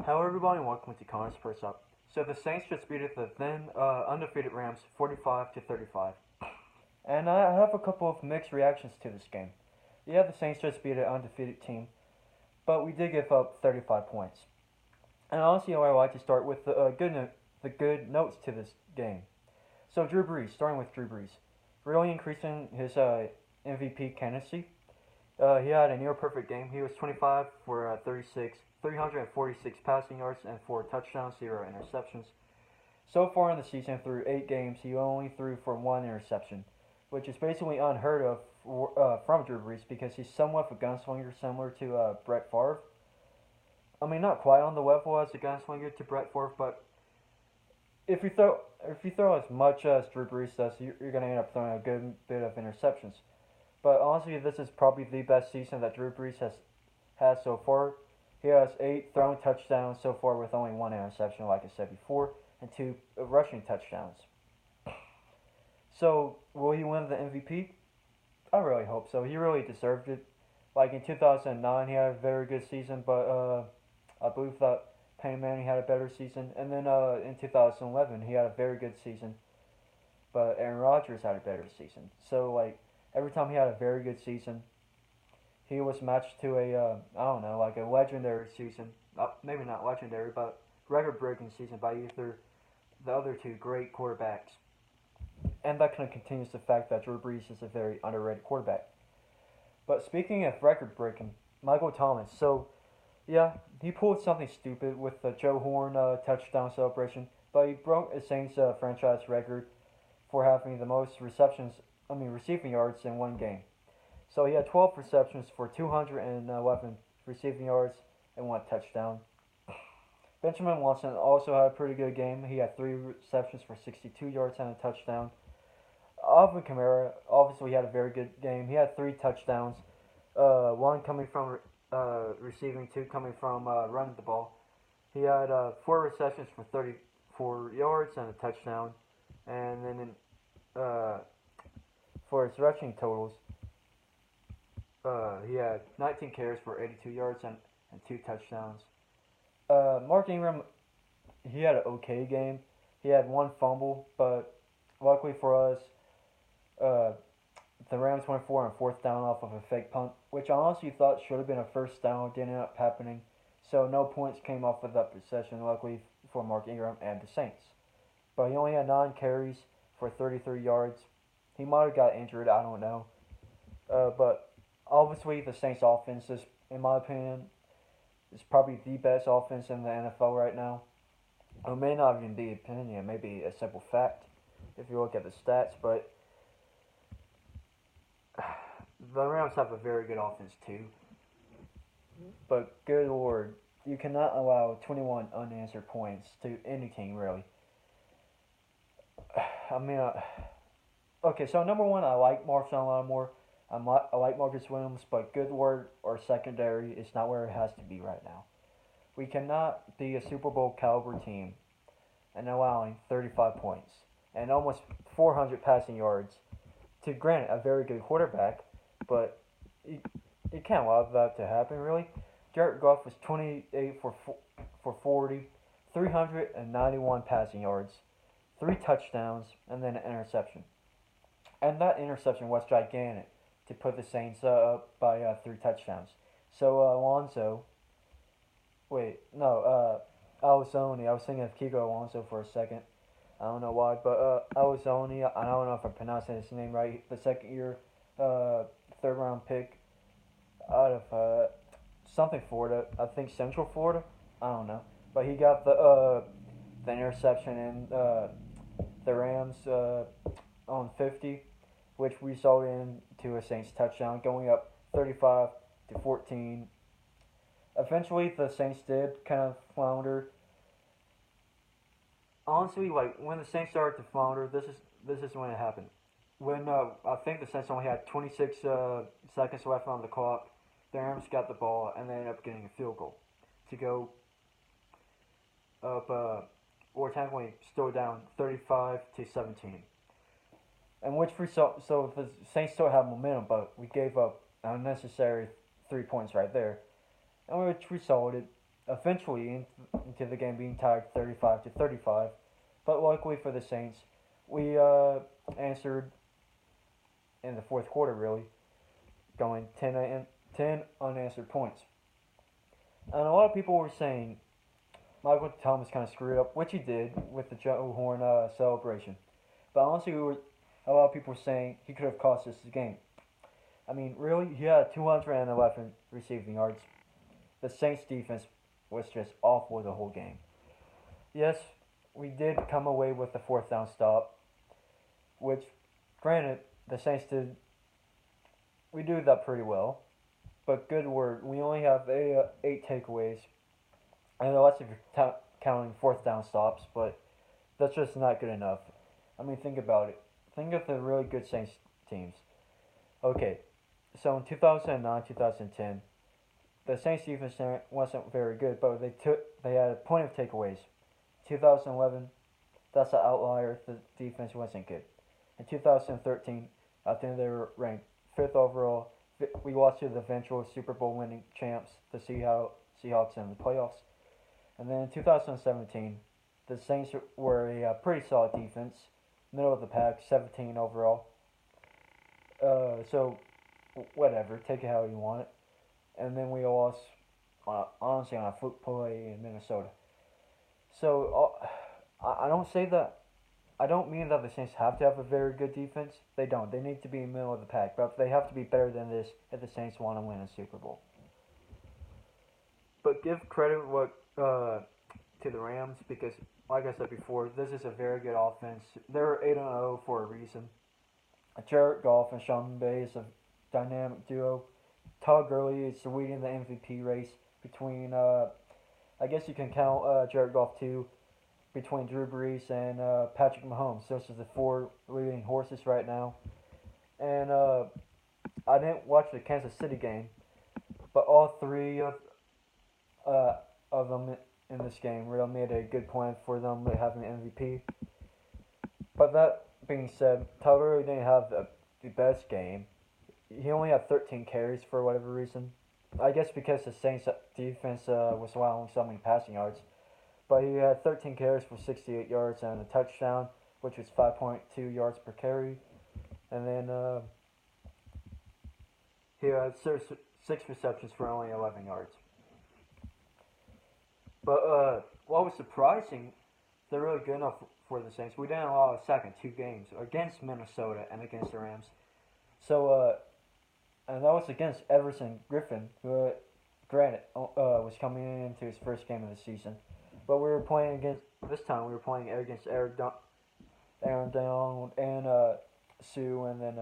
Hello everybody and welcome to Connor's First Up. So the Saints just beat the then undefeated Rams 45 to 35. And I have a couple of mixed reactions to this game. Yeah, the Saints just beat an undefeated team, but we did give up 35 points. And honestly, I would like to start with the good notes to this game. So Drew Brees, starting with Drew Brees, really increasing his MVP candidacy. He had a near perfect game. He was 25 for 36, 346 passing yards, and 4 touchdowns, 0 interceptions. So far in the season, through 8 games, he only threw for 1 interception, which is basically unheard of from Drew Brees because he's somewhat of a gunslinger, similar to Brett Favre. I mean, not quite on the level as a gunslinger to Brett Favre, but if you throw as much as Drew Brees does, you're going to end up throwing a good bit of interceptions. But honestly, this is probably the best season that Drew Brees has so far. He has 8 thrown touchdowns so far with only 1 interception, like I said before, and 2 rushing touchdowns. So, will he win the MVP? I really hope so. He really deserved it. Like in 2009, he had a very good season, but I believe that Peyton Manning had a better season. And then in 2011, he had a very good season, but Aaron Rodgers had a better season. So, like, every time he had a very good season, he was matched to I don't know, like a legendary season. Maybe not legendary, but record-breaking season by either the other two great quarterbacks. And that kind of continues the fact that Drew Brees is a very underrated quarterback. But speaking of record-breaking, Michael Thomas. So, yeah, he pulled something stupid with the Joe Horn touchdown celebration, but he broke a Saints franchise record for having the most receiving yards in one game. So he had 12 receptions for 211 receiving yards and 1 touchdown. Benjamin Watson also had a pretty good game. He had 3 receptions for 62 yards and a touchdown. Alvin Kamara obviously had a very good game. He had 3 touchdowns, 1 coming from receiving, 2 coming from running the ball. He had 4 receptions for 34 yards and a touchdown. And then for his rushing totals, he had 19 carries for 82 yards and 2 touchdowns. Mark Ingram, he had an okay game. He had 1 fumble, but luckily for us, the Rams went for on 4th down off of a fake punt, which I honestly thought should have been a first down. Didn't end up happening, so no points came off of that possession. Luckily for Mark Ingram and the Saints, but he only had 9 carries for 33 yards. He might have got injured. I don't know, but obviously the Saints offense is, in my opinion, is probably the best offense in the NFL right now. It may not even be opinion, it may be a simple fact if you look at the stats, but the Rams have a very good offense too. But good lord, you cannot allow 21 unanswered points to any team, really. I mean, okay, so number 1, I like Marshawn Lattimore. I like Marcus Williams, but good word or secondary is not where it has to be right now. We cannot be a Super Bowl caliber team and allowing 35 points and almost 400 passing yards to, granted, a very good quarterback, but you can't allow that to happen, really. Jared Goff was 28 for 40, 391 passing yards, 3 touchdowns, and then an interception. And that interception was gigantic to put the Saints up by 3 touchdowns. So Alzoni. I was thinking of Kiko Alonso for a second. I don't know why, but Alzoni. I don't know if I'm pronouncing his name right. The second year, 3rd round pick out of something Florida. I think Central Florida. I don't know, but he got the interception in the Rams on 50, which resulted into a Saints touchdown, going up 35 to 14. Eventually, the Saints did kind of flounder. Honestly, like when the Saints started to flounder, this is when it happened. When I think the Saints only had 26 seconds left on the clock, the Rams got the ball and they ended up getting a field goal to go up, or technically still down 35 to 17. And which result? So the Saints still have momentum, but we gave up unnecessary 3 points right there, and which resulted eventually into the game being tied 35-35. But luckily for the Saints, we answered in the fourth quarter, really, going 10 unanswered points. And a lot of people were saying Michael Thomas kind of screwed up, which he did with the Joe Horn celebration. But honestly, a lot of people were saying he could have cost us the game. I mean, really, he had 211 receiving yards. The Saints defense was just awful the whole game. Yes, we did come away with the fourth down stop, which, granted, the Saints did. We do that pretty well, but good word. We only have 8 takeaways. I know that's if you're counting fourth down stops, but that's just not good enough. I mean, think about it. Think of the really good Saints teams. Okay, so in 2009, 2010, the Saints defense wasn't very good, but they had plenty of takeaways. 2011, that's an outlier. The defense wasn't good. In 2013, I think they were ranked fifth overall. We lost to the eventual Super Bowl winning champs, the Seahawks, in the playoffs. And then in 2017, the Saints were a pretty solid defense, middle of the pack, 17 overall. So whatever, take it how you want it. And then we lost, honestly, on a fluke play in Minnesota. So I don't say that. I don't mean that the Saints have to have a very good defense. They don't. They need to be middle of the pack, but they have to be better than this if the Saints want to win a Super Bowl. But give credit to the Rams because, like I said before, this is a very good offense. They're 8-0 for a reason. Jared Goff and Sean McVay is a dynamic duo. Todd Gurley is leading the MVP race between, I guess you can count Jared Goff too, between Drew Brees and Patrick Mahomes. Those are the four leading horses right now. And I didn't watch the Kansas City game, but all three of them in this game really made a good point for them having the MVP. But that being said, Todd Gurley didn't have the best game. He only had 13 carries for whatever reason. I guess because the Saints defense was allowing so many passing yards. But he had 13 carries for 68 yards and a touchdown, which was 5.2 yards per carry. And then he had 6 receptions for only 11 yards. But what was surprising, they're really good enough for the Saints. We didn't allow a sack in 2 games against Minnesota and against the Rams. So, and that was against Everson Griffin, who, granted, was coming into his first game of the season. But we were playing against, this time we were playing against Aaron Donald and Sue and then,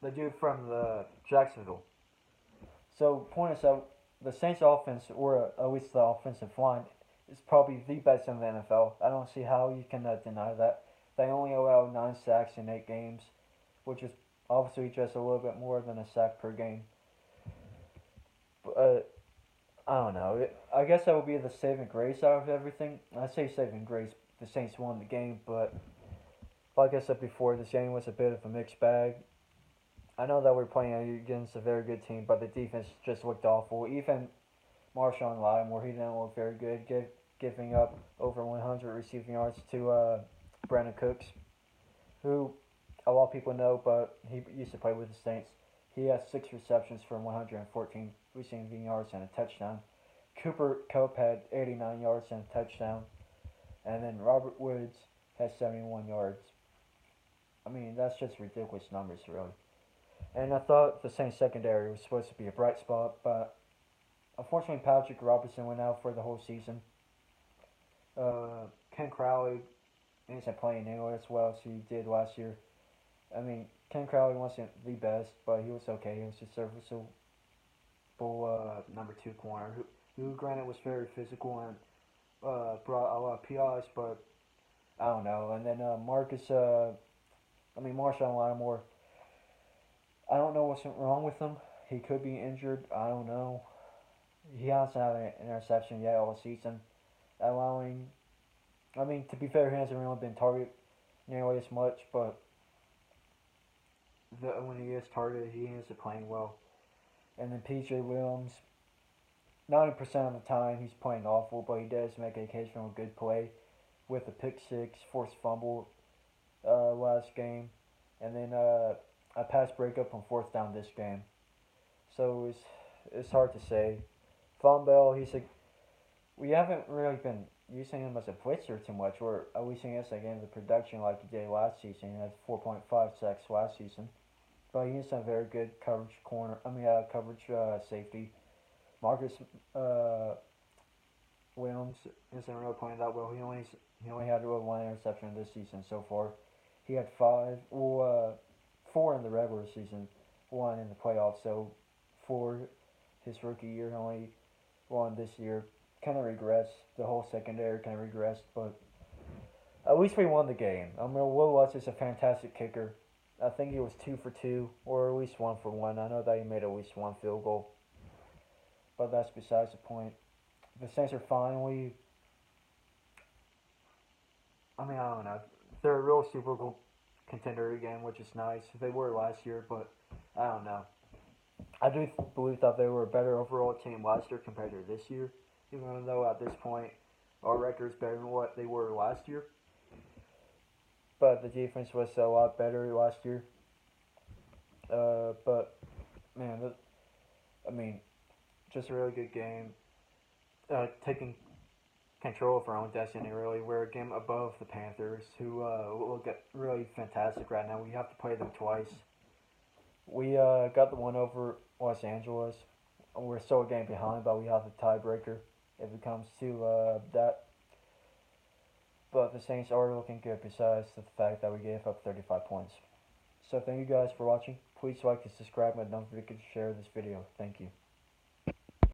the dude from the Jacksonville. So, point is out, the Saints offense, or at least the offensive line, is probably the best in the NFL. I don't see how you can deny that. They only allow 9 sacks in 8 games, which is obviously just a little bit more than a sack per game. But, I don't know. I guess that would be the saving grace out of everything. I say saving grace. The Saints won the game, but like I said before, this game was a bit of a mixed bag. I know that we're playing against a very good team, but the defense just looked awful. Even Marshawn Lattimore, he didn't look very good, giving up over 100 receiving yards to Brandon Cooks, who a lot of people know, but he used to play with the Saints. He has 6 receptions for 114 receiving yards and a touchdown. Cooper Kupp had 89 yards and a touchdown. And then Robert Woods has 71 yards. I mean, that's just ridiculous numbers, really. And I thought the Saints secondary was supposed to be a bright spot, but unfortunately Patrick Robinson went out for the whole season. Ken Crowley isn't playing nearly as well as he did last year. I mean, Ken Crowley wasn't the best, but he was okay. He was a serviceable number 2 corner who granted was very physical and brought a lot of PIs, but I don't know. And then Marshawn Lattimore, I don't know what's wrong with him. He could be injured. I don't know. He hasn't had an interception yet all season. To be fair, he hasn't really been targeted nearly as much, but when he is targeted, he isn't playing well. And then P.J. Williams, 90% of the time he's playing awful, but he does make an occasional good play with a pick six, forced fumble last game, and then a pass breakup on fourth down this game. So it's hard to say. Von Bell, we haven't really been using him as a blitzer too much, or at least against again the production like he did last season. He had 4.5 sacks last season, but he is a very good coverage corner. Coverage safety. Marcus uh, Williams isn't really playing that well. He only had one interception this season so far. He had four in the regular season, one in the playoffs. So for his rookie year, he only one this year. Kind of regressed. The whole secondary kind of regressed, but at least we won the game. I mean, Will Lutz is a fantastic kicker. I think he was 2 for 2, or at least 1 for 1. I know that he made at least one field goal, but that's besides the point. The Saints are finally. I don't know. They're a real Super Bowl contender again, which is nice. They were last year, but I don't know. I do believe that they were a better overall team last year compared to this year, even though at this point our record's better than what they were last year. But the defense was a lot better last year. But man, I mean, just a really good game. Taking control of our own destiny. Really, we're a game above the Panthers, who look at really fantastic right now. We have to play them twice. We got the one over Los Angeles. We're still a game behind, but we have the tiebreaker if it comes to that. But the Saints are looking good besides the fact that we gave up 35 points. So thank you guys for watching. Please like and subscribe and don't forget to share this video. Thank you.